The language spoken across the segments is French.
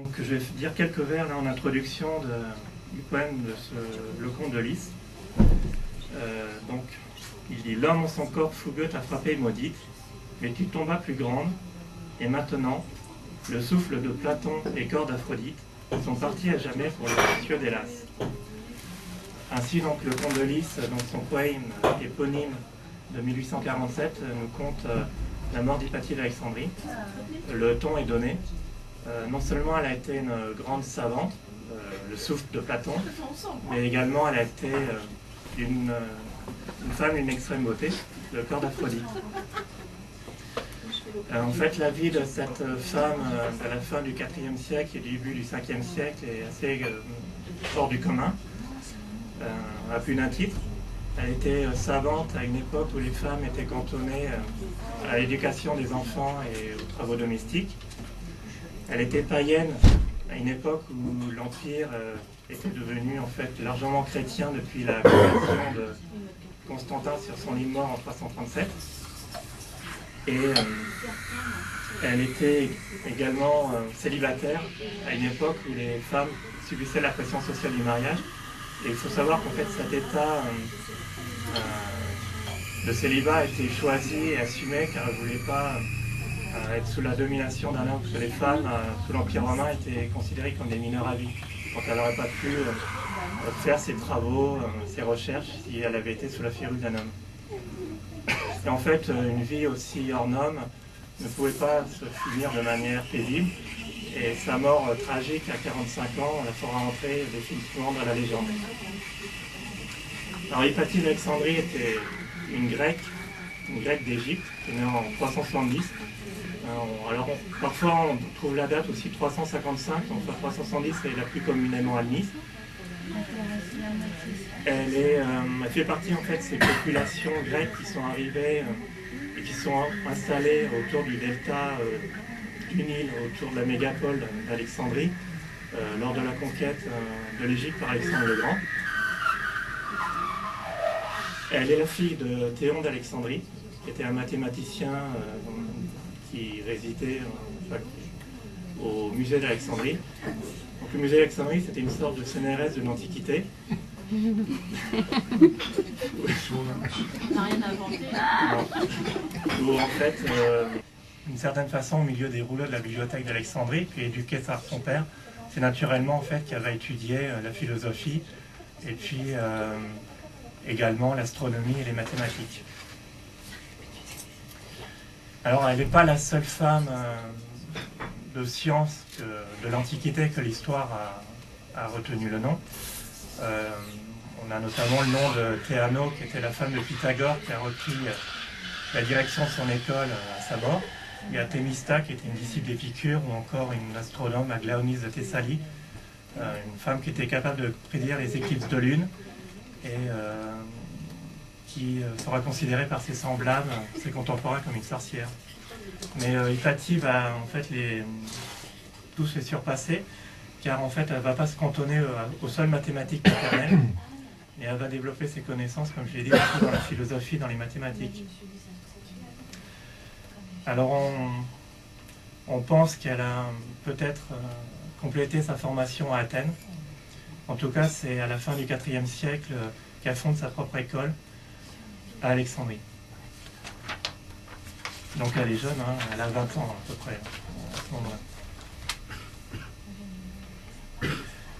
Donc je vais dire quelques vers là, en introduction du poème de Le Comte de Lys. Donc il dit: l'homme en son corps fougueux t'a frappé maudite, mais tu tombas plus grande, et maintenant le souffle de Platon et corps d'Aphrodite sont partis à jamais pour le cieux d'Hélas. Ainsi donc le Comte de Lys, dans son poème éponyme de 1847, nous conte la mort d'Hypatie d'Alexandrie. Le ton est donné. Non seulement elle a été une grande savante, le souffle de Platon, mais également elle a été une femme d'une extrême beauté, le corps d'Aphrodite. En fait, la vie de cette femme à la fin du IVe siècle et du début du Ve siècle est assez hors du commun, à plus d'un titre. Elle était savante à une époque où les femmes étaient cantonnées à l'éducation des enfants et aux travaux domestiques. Elle était païenne à une époque où l'Empire était devenu en fait largement chrétien depuis la conversion de Constantin sur son lit de mort en 337. Et elle était également célibataire à une époque où les femmes subissaient la pression sociale du mariage. Et il faut savoir qu'en fait cet état de célibat a été choisi et assumé car elle ne voulait pas être sous la domination d'un homme, parce que les femmes sous l'Empire romain étaient considérées comme des mineurs à vie. Donc elle n'aurait pas pu faire ses travaux, ses recherches si elle avait été sous la férule d'un homme. Et en fait, une vie aussi hors norme ne pouvait pas se finir de manière paisible. Et sa mort tragique à 45 ans la fera entrer définitivement dans la légende. Alors Hypatie d'Alexandrie était une grecque d'Égypte, qui est née en 370. Alors parfois on trouve la date aussi 355, enfin 370 c'est la plus communément admise. Elle fait partie en fait de ces populations grecques qui sont arrivées et qui sont installées autour du delta du Nil, autour de la mégapole d'Alexandrie, lors de la conquête de l'Égypte par Alexandre le Grand. Elle est la fille de Théon d'Alexandrie, qui était un mathématicien qui résidait au musée d'Alexandrie. Donc le musée d'Alexandrie, c'était une sorte de CNRS de l'Antiquité. On n'a rien inventé. Où en fait, d'une certaine façon, au milieu des rouleaux de la bibliothèque d'Alexandrie, puis éduqué par son père, c'est naturellement en fait qu'elle va étudier la philosophie et puis également l'astronomie et les mathématiques. Alors elle n'est pas la seule femme de science de l'Antiquité que l'histoire a retenu le nom. On a notamment le nom de Théano, qui était la femme de Pythagore, qui a repris la direction de son école à sa mort. Il y a Thémista, qui était une disciple d'Épicure, ou encore une astronome, Aglaonis de Thessalie, une femme qui était capable de prédire les éclipses de lune et qui sera considérée par ses semblables, ses contemporains, comme une sorcière. Mais Hypatie va en fait tous les surpasser, car en fait elle ne va pas se cantonner aux seules mathématiques maternelles, et elle va développer ses connaissances, comme je l'ai dit, aussi dans la philosophie, dans les mathématiques. Alors on pense qu'elle a peut-être complété sa formation à Athènes. En tout cas, c'est à la fin du IVe siècle qu'elle fonde sa propre école à Alexandrie. Donc elle est jeune, hein, elle a 20 ans à peu près à ce moment-là.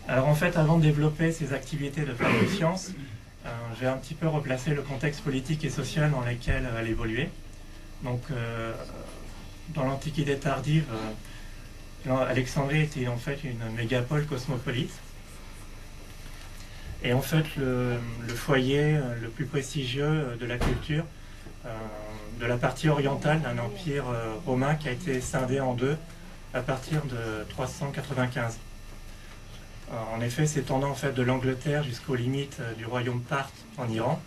Alors en fait, avant de développer ses activités de femme de science, je vais un petit peu replacer le contexte politique et social dans lequel elle évoluait. Donc dans l'Antiquité tardive, Alexandrie était en fait une mégapole cosmopolite. Et en fait, le foyer le plus prestigieux de la culture, de la partie orientale d'un empire romain qui a été scindé en deux à partir de 395. En effet, s'étendant en fait de l'Angleterre jusqu'aux limites du royaume Parthe en Iran,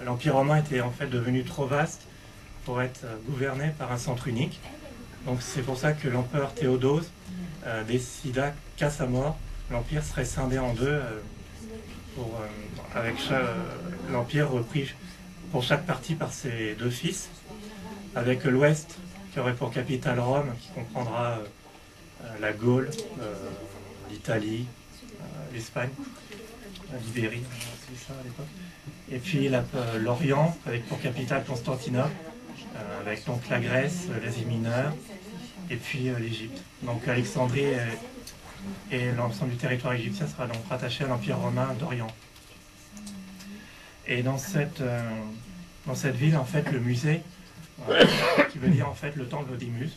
l'Empire romain était en fait devenu trop vaste pour être gouverné par un centre unique. Donc c'est pour ça que l'empereur Théodose décida qu'à sa mort, l'Empire serait scindé en deux, avec l'Empire repris pour chaque partie par ses deux fils, avec l'Ouest qui aurait pour capitale Rome, qui comprendra la Gaule, l'Italie, l'Espagne, l'Ibérie, c'est ça à l'époque. Et puis l'Orient, avec pour capitale Constantinople, avec donc la Grèce, l'Asie mineure, et puis l'Égypte. Donc Alexandrie et l'ensemble du territoire égyptien sera donc rattaché à l'Empire romain d'Orient. Et dans cette ville, en fait, le musée, qui veut dire en fait le temple d'Imus,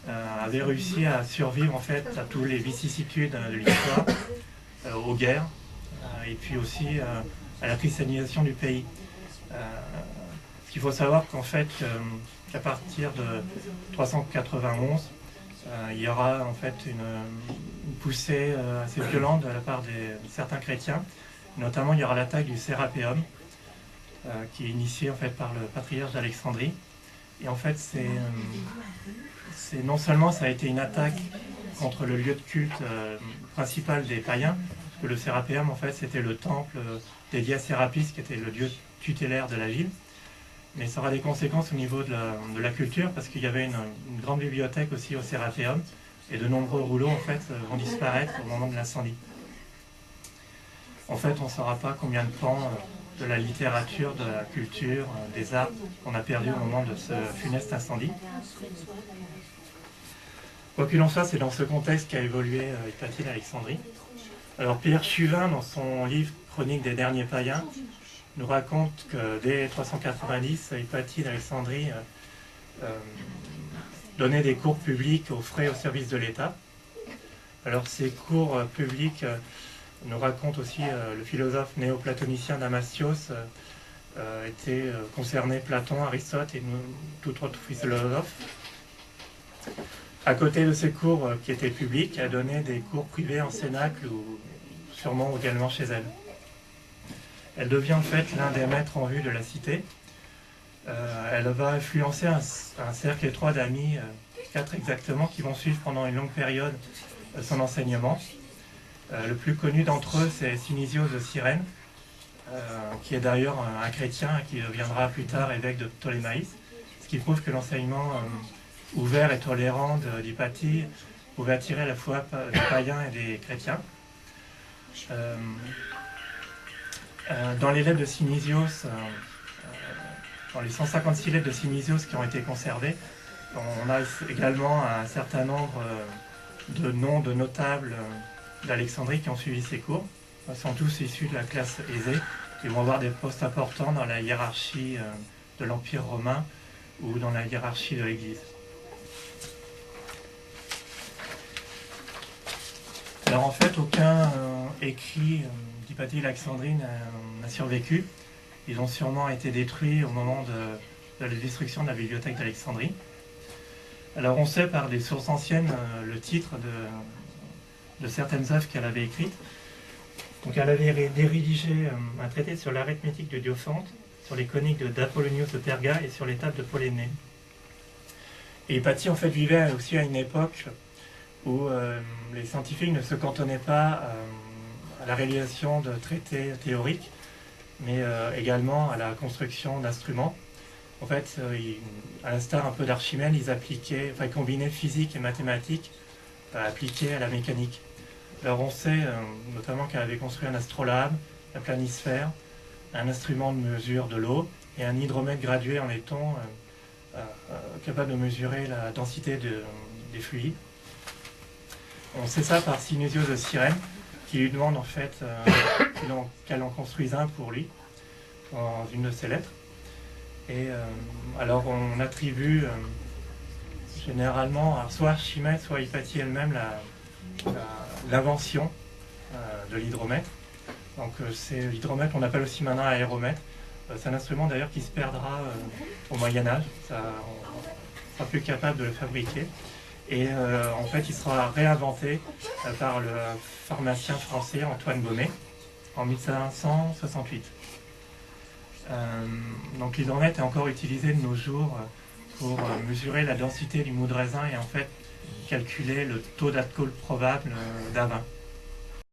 avait réussi à survivre en fait à tous les vicissitudes de l'histoire, aux guerres, et puis aussi à la christianisation du pays. Ce qu'il faut savoir qu'en fait, qu'à partir de 391, il y aura en fait une poussée assez violente de la part de certains chrétiens. Notamment, il y aura l'attaque du Sérapéum, qui est initiée en fait par le patriarche d'Alexandrie. Et en fait, non seulement ça a été une attaque contre le lieu de culte principal des païens, parce que le Sérapéum, en fait, c'était le temple dédié à Sérapis, qui était le dieu tutélaire de la ville. Mais ça aura des conséquences au niveau de la culture, parce qu'il y avait une grande bibliothèque aussi au Sérapéum, et de nombreux rouleaux, en fait, vont disparaître au moment de l'incendie. En fait, on ne saura pas combien de pans de la littérature, de la culture, des arts on a perdu au moment de ce funeste incendie. Quoi qu'il en soit, c'est dans ce contexte qu'a évolué Hypatie d'Alexandrie. Alors Pierre Chuvin, dans son livre « Chronique des derniers païens », nous raconte que dès 390, Hypatie d'Alexandrie donnait des cours publics aux frais au service de l'État. Alors ces cours publics nous raconte aussi le philosophe néoplatonicien Damastios était concerné Platon, Aristote et tout autre philosophe. À côté de ces cours qui étaient publics, elle donnait des cours privés en cénacle ou sûrement également chez elle. Elle devient en fait l'un des maîtres en vue de la cité. Elle va influencer un cercle étroit d'amis, 4 exactement, qui vont suivre pendant une longue période son enseignement. Le plus connu d'entre eux, c'est Synisios de Cyrène, qui est d'ailleurs un chrétien qui deviendra plus tard évêque de Ptolémaïs, ce qui prouve que l'enseignement ouvert et tolérant d'Hypatie pouvait attirer à la fois des païens et des chrétiens. Dans les lettres de Synisios, dans les 156 lettres de Synisios qui ont été conservées, on a également un certain nombre de noms de notables d'Alexandrie qui ont suivi ces cours. Ils sont tous issus de la classe aisée et vont avoir des postes importants dans la hiérarchie de l'Empire romain ou dans la hiérarchie de l'Église. Alors en fait, aucun écrit d'Hypatie d'Alexandrie n'a survécu. Ils ont sûrement été détruits au moment de la destruction de la bibliothèque d'Alexandrie. Alors on sait par des sources anciennes le titre de certaines œuvres qu'elle avait écrites. Donc elle avait rédigé un traité sur l'arithmétique de Diophante, sur les coniques d'Apollonius de Perga et sur les tables de Polémée. Et Hypatie en fait vivait aussi à une époque où les scientifiques ne se cantonnaient pas à la réalisation de traités théoriques, mais également à la construction d'instruments. En fait, à l'instar un peu d'Archimède, ils combinaient physique et mathématiques appliquées à la mécanique. Alors on sait notamment qu'elle avait construit un astrolabe, un planisphère, un instrument de mesure de l'eau et un hydromètre gradué en laiton capable de mesurer la densité des fluides. On sait ça par Synesios de Cyrène, qui lui demande en fait qu'elle en construise un pour lui, dans une de ses lettres. Et alors on attribue généralement soit Archimède, soit Hypatie elle-même l'invention de l'hydromètre. Donc c'est l'hydromètre, on appelle aussi maintenant aéromètre. C'est un instrument d'ailleurs qui se perdra au Moyen-Âge, on ne sera plus capable de le fabriquer. Et en fait il sera réinventé par le pharmacien français Antoine Baumet en 1568. Donc l'hydromètre est encore utilisé de nos jours pour mesurer la densité du mou de raisin et en fait calculer le taux d'alcool probable d'un vin.